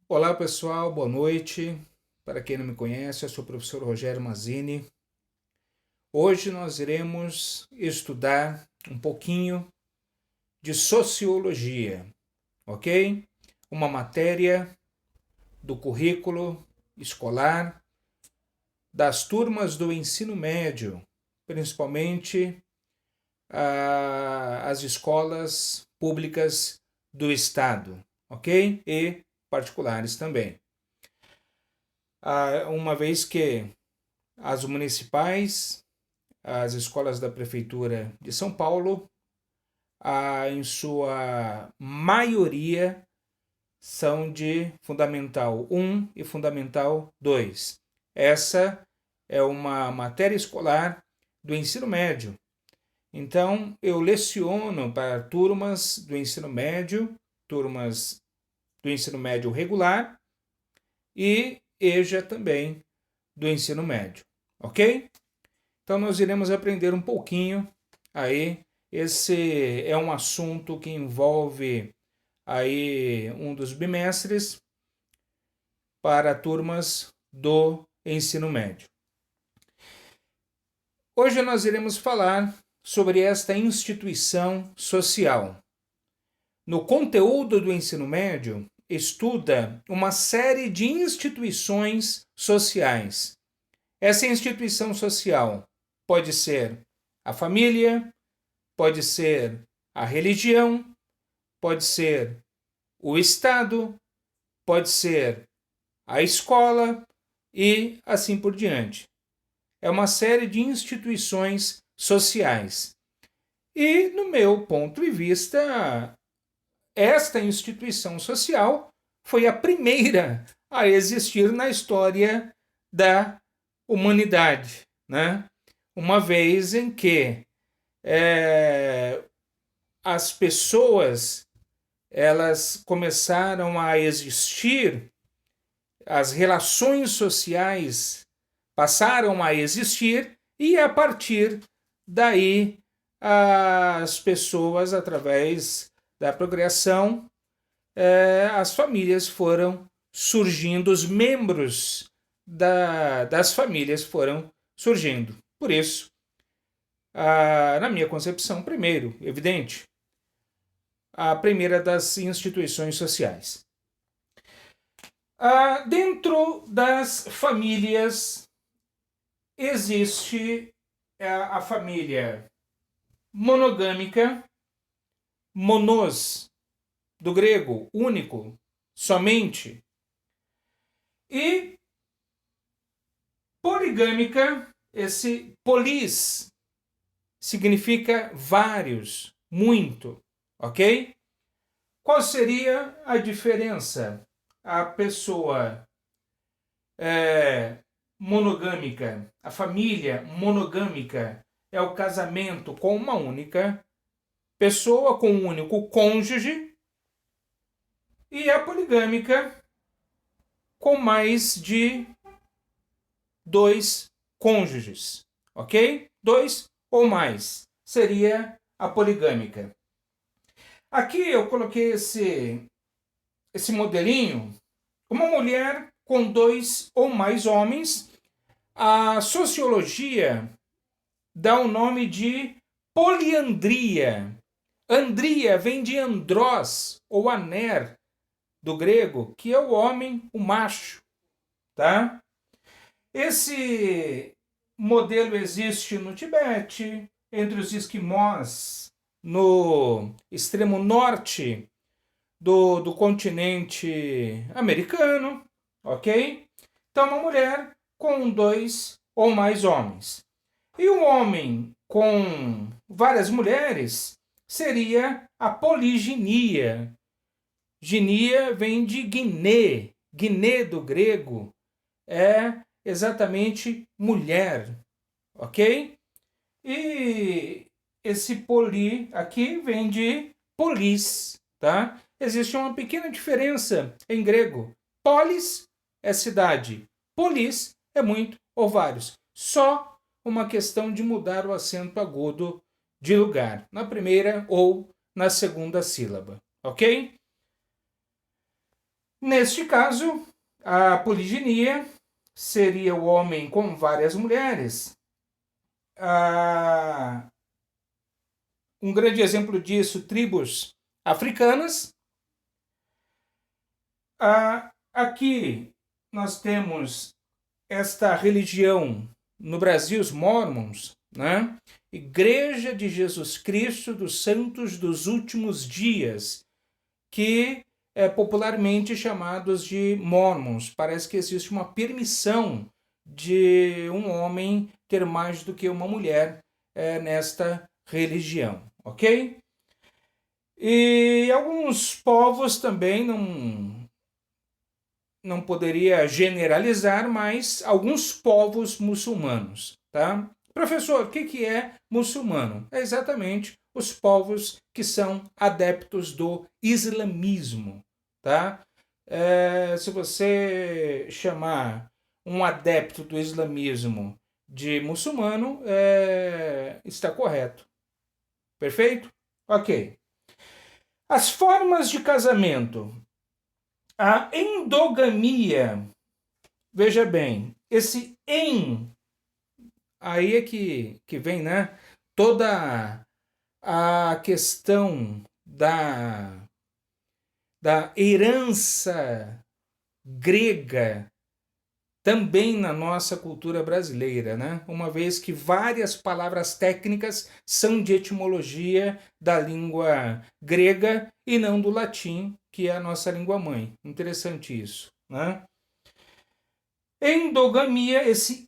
Olá pessoal, boa noite. Para quem não me conhece, eu sou o professor Rogério Mazzini. Hoje nós iremos estudar um pouquinho de sociologia, ok? Uma matéria do currículo escolar das turmas do ensino médio, principalmente as escolas públicas do estado, ok? E particulares também. Uma vez que as municipais, as escolas da Prefeitura de São Paulo, em sua maioria, são de Fundamental 1 e Fundamental 2. Essa é uma matéria escolar do ensino médio. Então, eu leciono para turmas do ensino médio, turmas do ensino médio regular e EJA também do ensino médio, ok? Então nós iremos aprender um pouquinho aí. Esse é um assunto que envolve aí um dos bimestres para turmas do ensino médio. Hoje nós iremos falar sobre esta instituição social. No conteúdo do ensino médio, estuda uma série de instituições sociais. Essa instituição social pode ser a família, pode ser a religião, pode ser o Estado, pode ser a escola e assim por diante. É uma série de instituições sociais. E, no meu ponto de vista, esta instituição social foi a primeira a existir na história da humanidade, né? Uma vez em que as pessoas elas começaram a existir, as relações sociais passaram a existir e a partir daí as pessoas, através da progressão, as famílias foram surgindo, os membros das famílias foram surgindo. Por isso, na minha concepção, primeiro, evidente, a primeira das instituições sociais. Dentro das famílias existe a família monogâmica, monos, do grego, único, somente, e poligâmica, esse polis significa vários, muito, ok? Qual seria a diferença? A pessoa monogâmica, a família monogâmica é o casamento com uma única pessoa, com um único cônjuge, e a poligâmica com mais de dois cônjuges, ok? Dois ou mais seria a poligâmica. Aqui eu coloquei esse modelinho, uma mulher com dois ou mais homens. A sociologia dá o nome de poliandria. Andria vem de andrós ou aner, do grego, que é o homem, o macho, tá? Esse modelo existe no Tibete, entre os esquimós, no extremo norte do continente americano, ok? Então, uma mulher com dois ou mais homens. E um homem com várias mulheres seria a poliginia. Ginia vem de Guiné. Guiné do grego é exatamente mulher, ok? E esse poli aqui vem de polis, tá? Existe uma pequena diferença em grego. Polis é cidade, polis é muito ou vários. Só uma questão de mudar o acento agudo de lugar, na primeira ou na segunda sílaba, ok? Neste caso, a poliginia seria o homem com várias mulheres. Um grande exemplo disso, tribos africanas. Aqui nós temos esta religião no Brasil, os Mormons, né? Igreja de Jesus Cristo dos Santos dos Últimos Dias, que é popularmente chamados de Mormons. Parece que existe uma permissão de um homem ter mais do que uma mulher nesta religião, ok? E alguns povos também, não poderia generalizar, mas alguns povos muçulmanos, tá? Professor, o que é muçulmano? É exatamente os povos que são adeptos do islamismo, tá? Se você chamar um adepto do islamismo de muçulmano, está correto. Perfeito? Ok. As formas de casamento. A endogamia, veja bem, esse aí é que vem, né? Toda a questão da herança grega também na nossa cultura brasileira, né? Uma vez que várias palavras técnicas são de etimologia da língua grega e não do latim, que é a nossa língua mãe. Interessante isso, né? Endogamia, esse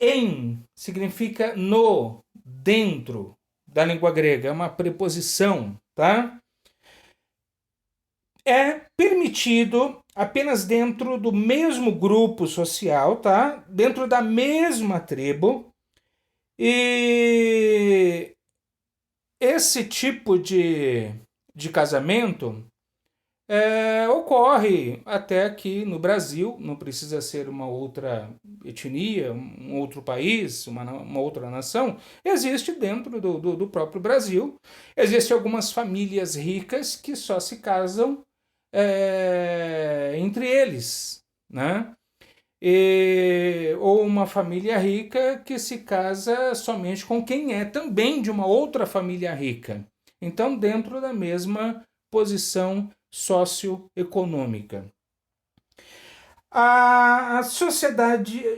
significa no, dentro da língua grega, é uma preposição, tá? É permitido apenas dentro do mesmo grupo social, tá? Dentro da mesma tribo. E esse tipo de casamento ocorre até aqui no Brasil, não precisa ser uma outra etnia, um outro país, uma outra nação, existe dentro do próprio Brasil. Existem algumas famílias ricas que só se casam entre eles, né? Ou uma família rica que se casa somente com quem é também de uma outra família rica. Então, dentro da mesma posição socioeconômica.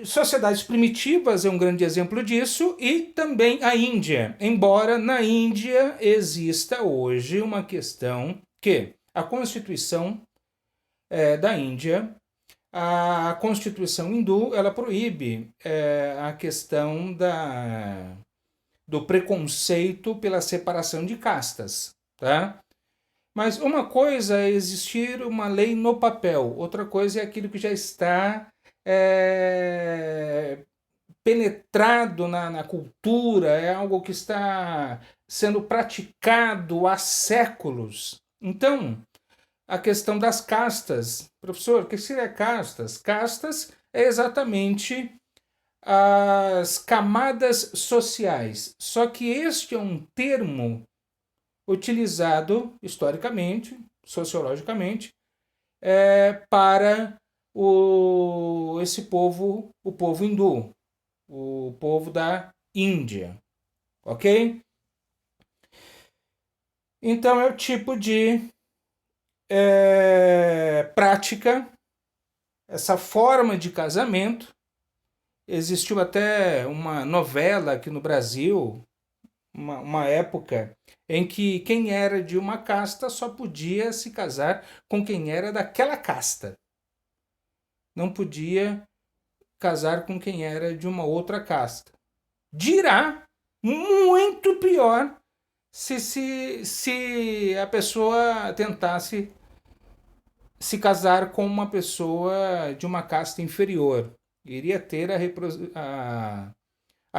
Sociedades primitivas é um grande exemplo disso, e também a Índia. Embora na Índia exista hoje uma questão que a Constituição da Índia, a Constituição hindu, ela proíbe a questão do preconceito pela separação de castas, tá? Mas uma coisa é existir uma lei no papel, outra coisa é aquilo que já está penetrado na cultura, é algo que está sendo praticado há séculos. Então, a questão das castas. Professor, o que seria castas? Castas é exatamente as camadas sociais. Só que este é um termo utilizado historicamente, sociologicamente, para esse povo, o povo hindu, o povo da Índia, ok? Então é o tipo de prática, essa forma de casamento. Existiu até uma novela aqui no Brasil, uma época em que quem era de uma casta só podia se casar com quem era daquela casta. Não podia casar com quem era de uma outra casta. Dirá muito pior se a pessoa tentasse se casar com uma pessoa de uma casta inferior. Iria ter a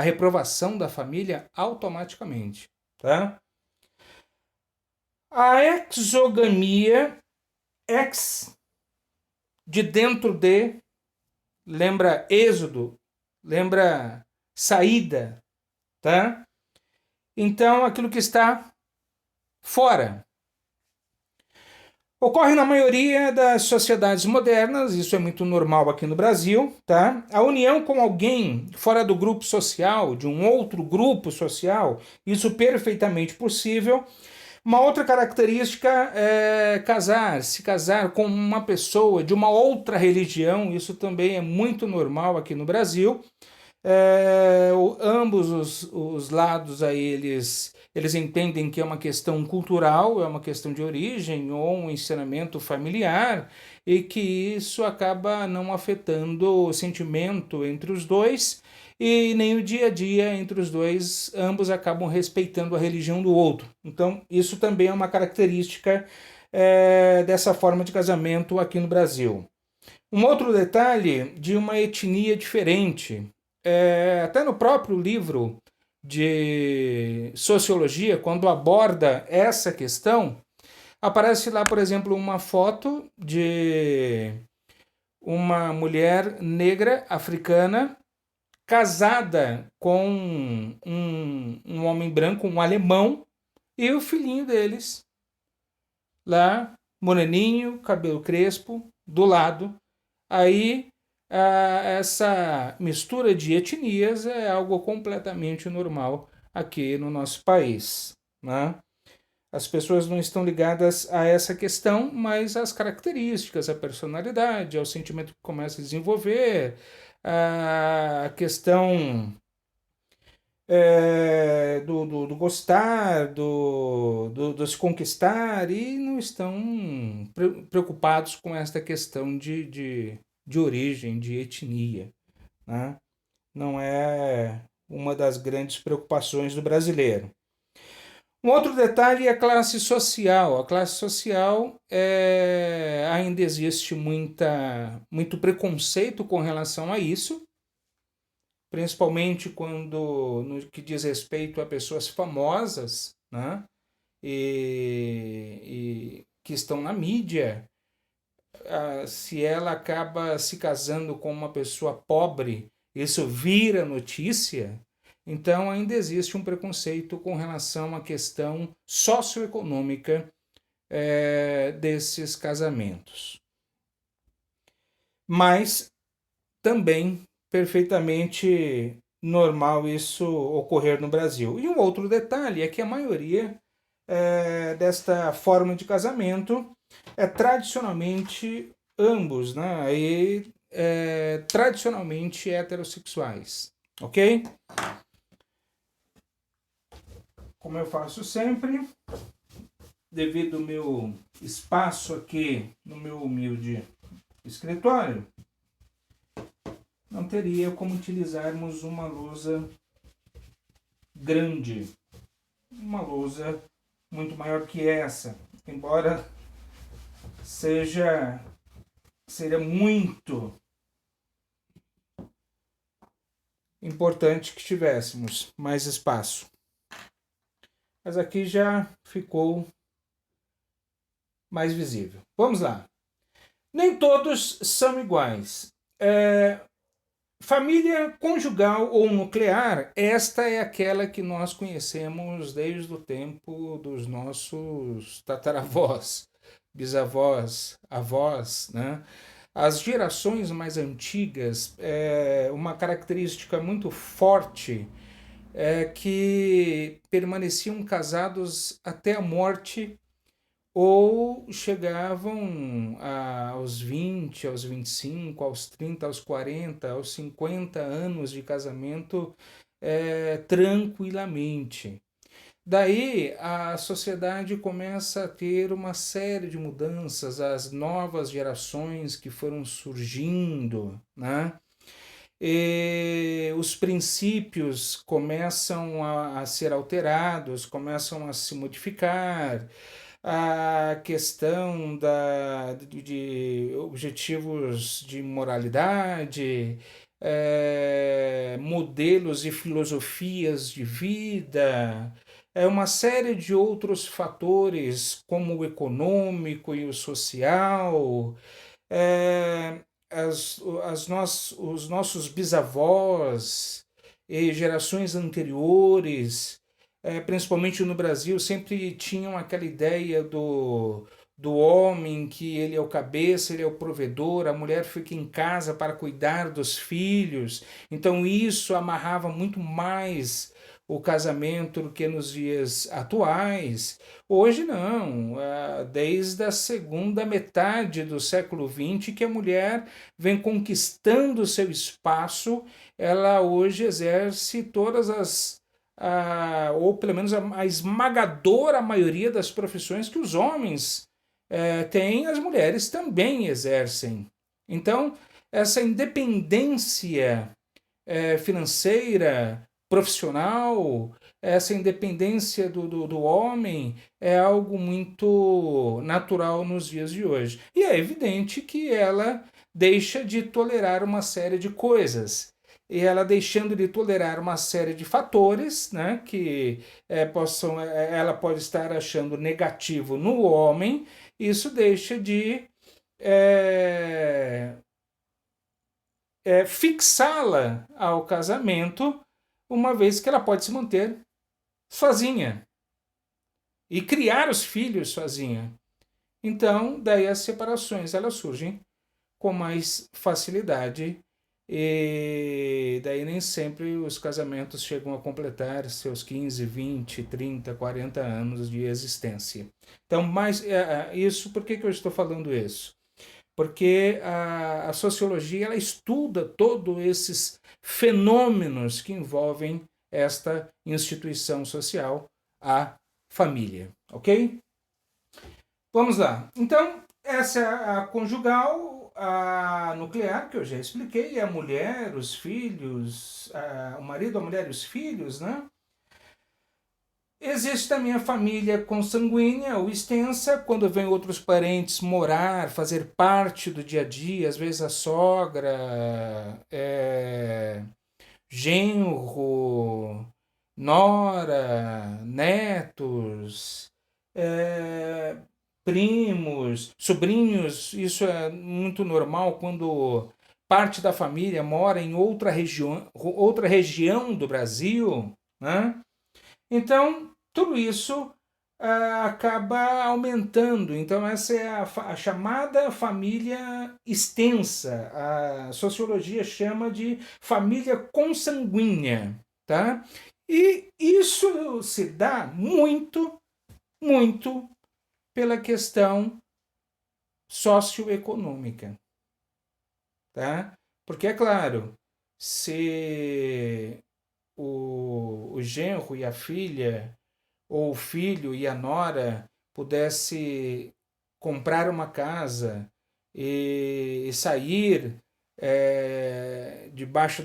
reprovação da família automaticamente, tá? A exogamia, de dentro de, lembra êxodo, lembra saída, tá? Então, aquilo que está fora. Ocorre na maioria das sociedades modernas, isso é muito normal aqui no Brasil, tá? A união com alguém fora do grupo social, de um outro grupo social, isso perfeitamente possível. Uma outra característica é se casar com uma pessoa de uma outra religião, isso também é muito normal aqui no Brasil. Ambos os lados aí, eles entendem que é uma questão cultural, é uma questão de origem ou um ensinamento familiar e que isso acaba não afetando o sentimento entre os dois e nem o dia a dia entre os dois, ambos acabam respeitando a religião do outro. Então, isso também é uma característica dessa forma de casamento aqui no Brasil. Um outro detalhe de uma etnia diferente, até no próprio livro de sociologia, quando aborda essa questão, aparece lá, por exemplo, uma foto de uma mulher negra africana casada com um homem branco, um alemão, e o filhinho deles lá, moreninho, cabelo crespo, do lado. Aí essa mistura de etnias é algo completamente normal aqui no nosso país, né? As pessoas não estão ligadas a essa questão, mas às características, à personalidade, ao sentimento que começa a desenvolver, a questão do gostar, do se conquistar, e não estão preocupados com esta questão de origem, de etnia, né? Não é uma das grandes preocupações do brasileiro. Um outro detalhe é a classe social. A classe social ainda existe muito preconceito com relação a isso, principalmente quando no que diz respeito a pessoas famosas, né? E que estão na mídia. Se ela acaba se casando com uma pessoa pobre, isso vira notícia. Então ainda existe um preconceito com relação à questão socioeconômica desses casamentos. Mas também perfeitamente normal isso ocorrer no Brasil. E um outro detalhe é que a maioria desta forma de casamento é tradicionalmente ambos, né? E tradicionalmente heterossexuais, ok? Como eu faço sempre, devido ao meu espaço aqui no meu humilde escritório, não teria como utilizarmos uma lousa grande, uma lousa muito maior que essa, embora seria muito importante que tivéssemos mais espaço. Mas aqui já ficou mais visível. Vamos lá. Nem todos são iguais. Família conjugal ou nuclear, esta é aquela que nós conhecemos desde o tempo dos nossos tataravós, bisavós, avós, né? As gerações mais antigas, uma característica muito forte é que permaneciam casados até a morte ou chegavam aos 20, aos 25, aos 30, aos 40, aos 50 anos de casamento tranquilamente. Daí a sociedade começa a ter uma série de mudanças, as novas gerações que foram surgindo, né? E os princípios começam a ser alterados, começam a se modificar, a questão de objetivos de moralidade, modelos e filosofias de vida, uma série de outros fatores, como o econômico e o social, é, os nossos bisavós e gerações anteriores, principalmente no Brasil, sempre tinham aquela ideia do homem, que ele é o cabeça, ele é o provedor, a mulher fica em casa para cuidar dos filhos. Então isso amarrava muito mais o casamento do que nos dias atuais. Hoje não, desde a segunda metade do século XX que a mulher vem conquistando seu espaço, ela hoje exerce todas as ou pelo menos a esmagadora maioria das profissões que os homens têm, as mulheres também exercem. Então, essa independência financeira, profissional, essa independência do homem é algo muito natural nos dias de hoje. E é evidente que ela deixa de tolerar uma série de coisas. E ela deixando de tolerar uma série de fatores, né, que ela pode estar achando negativo no homem, isso deixa de é, fixá-la ao casamento, uma vez que ela pode se manter sozinha e criar os filhos sozinha. Então, daí as separações elas surgem com mais facilidade e daí nem sempre os casamentos chegam a completar seus 15, 20, 30, 40 anos de existência. Então, mais isso, por que eu estou falando isso? Porque a sociologia ela estuda todos esses fenômenos que envolvem esta instituição social, a família, ok? Vamos lá. Então, essa é a conjugal, a nuclear, que eu já expliquei, a mulher, os filhos, o marido, a mulher e os filhos, né? Existe também a família consanguínea ou extensa, quando vem outros parentes morar, fazer parte do dia a dia, às vezes a sogra, genro, nora, netos, é, primos, sobrinhos. Isso é muito normal quando parte da família mora em outra região do Brasil, né? Então, tudo isso acaba aumentando. Então, essa é a chamada família extensa. A sociologia chama de família consanguínea. Tá? E isso se dá muito, muito pela questão socioeconômica. Tá? Porque, é claro, se o genro e a filha, ou o filho e a nora, pudesse comprar uma casa e sair debaixo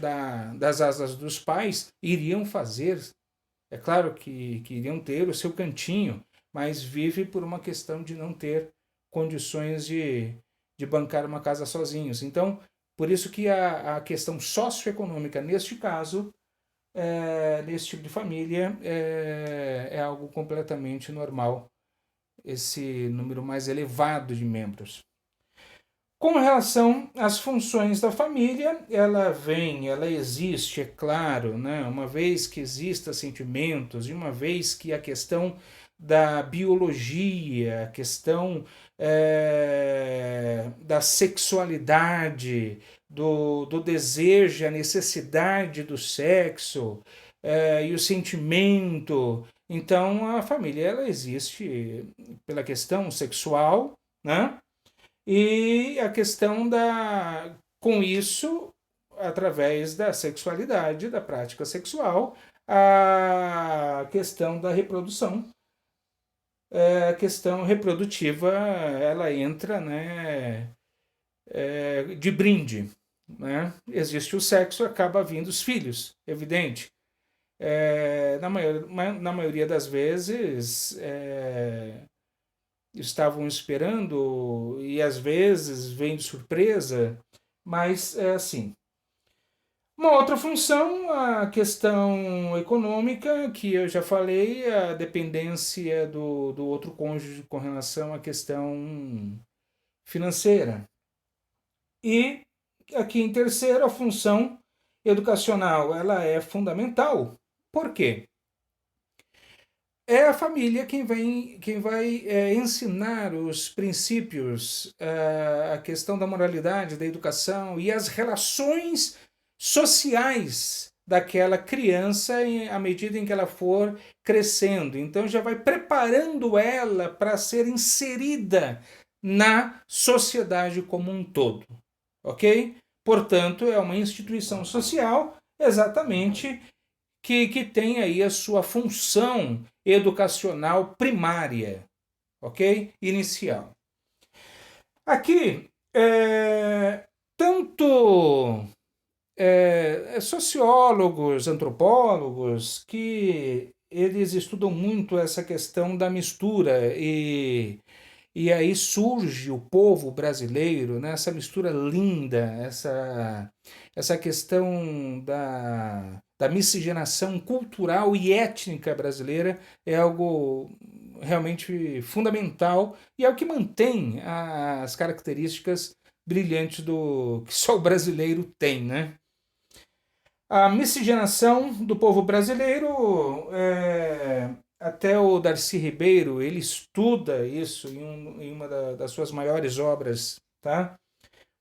das asas dos pais, iriam fazer. É claro que iriam ter o seu cantinho, mas vive por uma questão de não ter condições de bancar uma casa sozinhos. Então, por isso que a questão socioeconômica, neste caso, nesse tipo de família, é algo completamente normal, esse número mais elevado de membros. Com relação às funções da família, ela existe, é claro, né? Uma vez que existam sentimentos, e uma vez que a questão da biologia, a questão da sexualidade, do desejo, a necessidade do sexo e o sentimento. Então, a família ela existe pela questão sexual, né? E a questão com isso, através da sexualidade, da prática sexual, a questão da reprodução, a questão reprodutiva, ela entra, né, de brinde. Né? Existe o sexo, acaba vindo os filhos, evidente. Na maioria das vezes, estavam esperando e às vezes vem de surpresa, mas é assim. Uma outra função, a questão econômica, que eu já falei, a dependência do outro cônjuge com relação à questão financeira. E aqui em terceiro, a função educacional, ela é fundamental. Por quê? é a família quem vai ensinar os princípios, a questão da moralidade, da educação e as relações sociais daquela criança à medida em que ela for crescendo. Então já vai preparando ela para ser inserida na sociedade como um todo, ok? Portanto, é uma instituição social exatamente que tem aí a sua função educacional primária, ok? Inicial. Aqui, tanto sociólogos, antropólogos, que eles estudam muito essa questão da mistura e aí surge o povo brasileiro, né? Essa mistura linda, essa questão da miscigenação cultural e étnica brasileira é algo realmente fundamental e é o que mantém as características brilhantes do que só o brasileiro tem, né? A miscigenação do povo brasileiro, até o Darcy Ribeiro, ele estuda isso em uma das suas maiores obras, tá?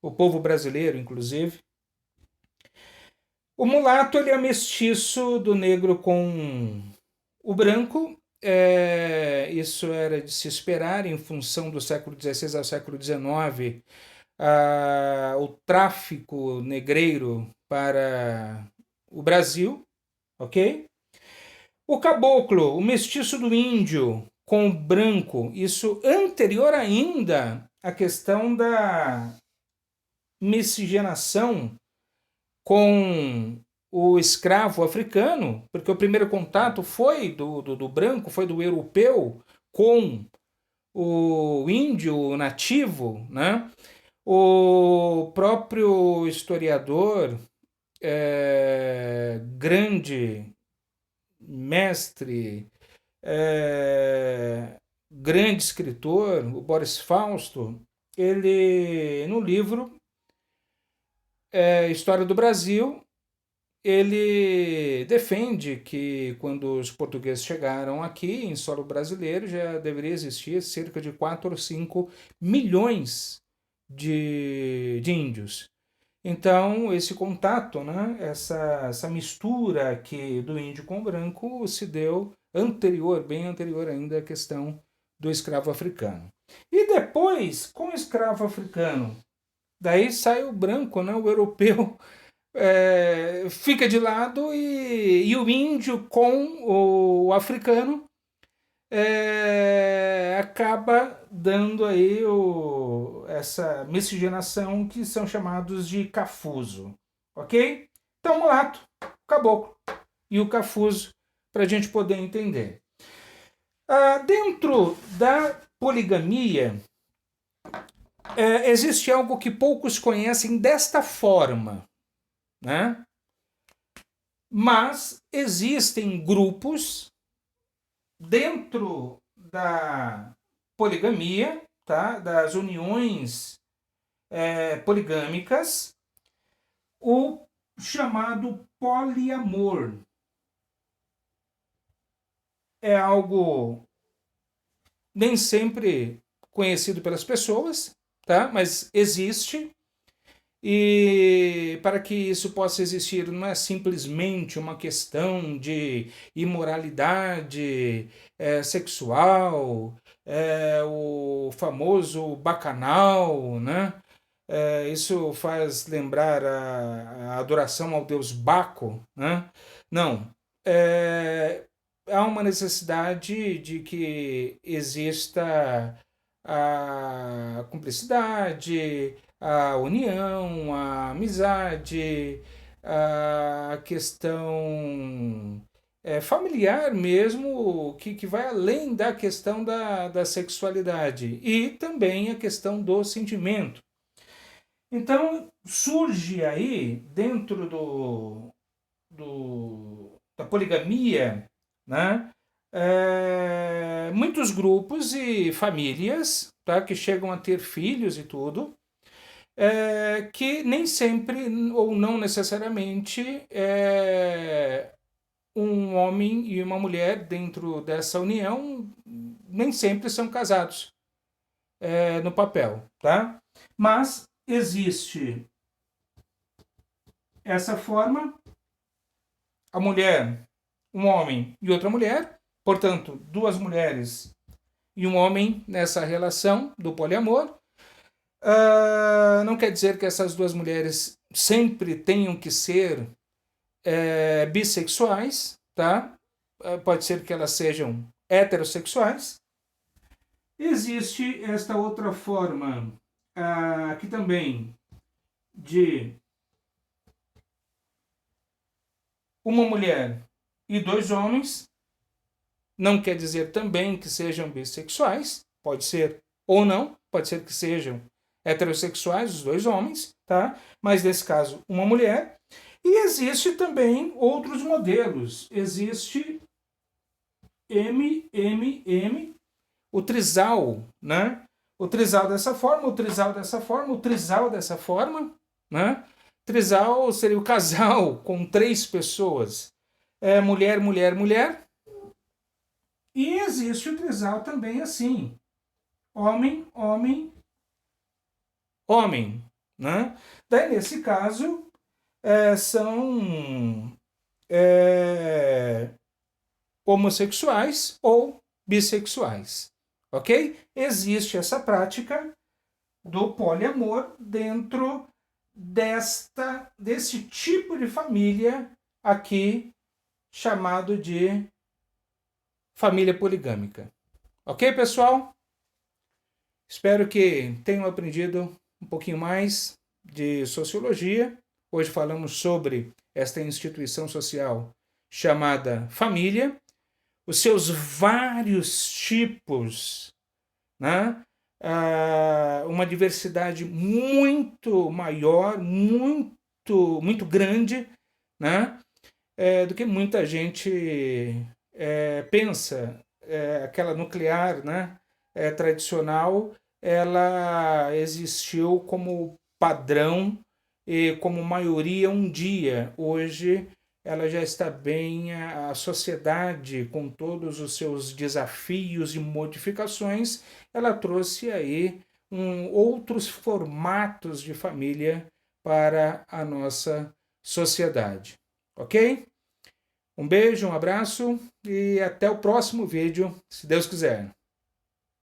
O povo brasileiro, inclusive. O mulato ele é mestiço do negro com o branco. Isso era de se esperar em função do século XVI ao século XIX, o tráfico negreiro para o Brasil, ok? O caboclo, o mestiço do índio com o branco, isso anterior ainda à questão da miscigenação com o escravo africano, porque o primeiro contato foi do branco, foi do europeu com o índio nativo, né? O próprio historiador, grande mestre, grande escritor, o Boris Fausto, ele, no livro História do Brasil, ele defende que quando os portugueses chegaram aqui em solo brasileiro já deveria existir cerca de 4 ou 5 milhões de índios. Então, esse contato, né, essa mistura aqui do índio com o branco se deu anterior, bem anterior ainda à questão do escravo africano. E depois, com o escravo africano, daí sai o branco, né, o europeu, fica de lado e o índio com o africano acaba dando aí essa miscigenação que são chamados de cafuso, ok? Então, mulato, caboclo e o cafuso para a gente poder entender. Dentro da poligamia, existe algo que poucos conhecem desta forma, né? Mas existem grupos dentro da poligamia, tá? Das uniões poligâmicas, o chamado poliamor. É algo nem sempre conhecido pelas pessoas, tá? Mas existe. E para que isso possa existir, não é simplesmente uma questão de imoralidade sexual, o famoso bacanal, né? Isso faz lembrar a adoração ao deus Baco, né? Não. Há uma necessidade de que exista a cumplicidade, a união, a amizade, a questão familiar mesmo, que vai além da questão da sexualidade e também a questão do sentimento. Então surge aí, dentro da poligamia, né, muitos grupos e famílias, tá, que chegam a ter filhos e tudo, que nem sempre ou não necessariamente um homem e uma mulher dentro dessa união nem sempre são casados no papel, tá? Mas existe essa forma, a mulher, um homem e outra mulher, portanto, duas mulheres e um homem nessa relação do poliamor. Não quer dizer que essas duas mulheres sempre tenham que ser bissexuais, tá? Pode ser que elas sejam heterossexuais. Existe esta outra forma aqui também de uma mulher e dois homens. Não quer dizer também que sejam bissexuais, pode ser ou não, pode ser que sejam heterossexuais, os dois homens, tá? Mas nesse caso, uma mulher. E existe também outros modelos. Existe MMM, o trisal, né? O trisal dessa forma, o trisal dessa forma, o trisal dessa forma, né? Trisal seria o casal com 3 pessoas. Mulher, mulher, mulher. E existe o trisal também assim. Homem, homem, homem, né? Daí, nesse caso, são homossexuais ou bissexuais, ok? Existe essa prática do poliamor dentro desse tipo de família aqui chamado de família poligâmica. Ok, pessoal? Espero que tenham aprendido um pouquinho mais de sociologia. Hoje falamos sobre esta instituição social chamada família, os seus vários tipos, né? Uma diversidade muito maior, muito grande, né? Do que muita gente pensa. Aquela nuclear, né? Tradicional, ela existiu como padrão e como maioria um dia. Hoje ela já está bem, a sociedade com todos os seus desafios e modificações, ela trouxe aí outros formatos de família para a nossa sociedade, ok? Um beijo, um abraço e até o próximo vídeo, se Deus quiser.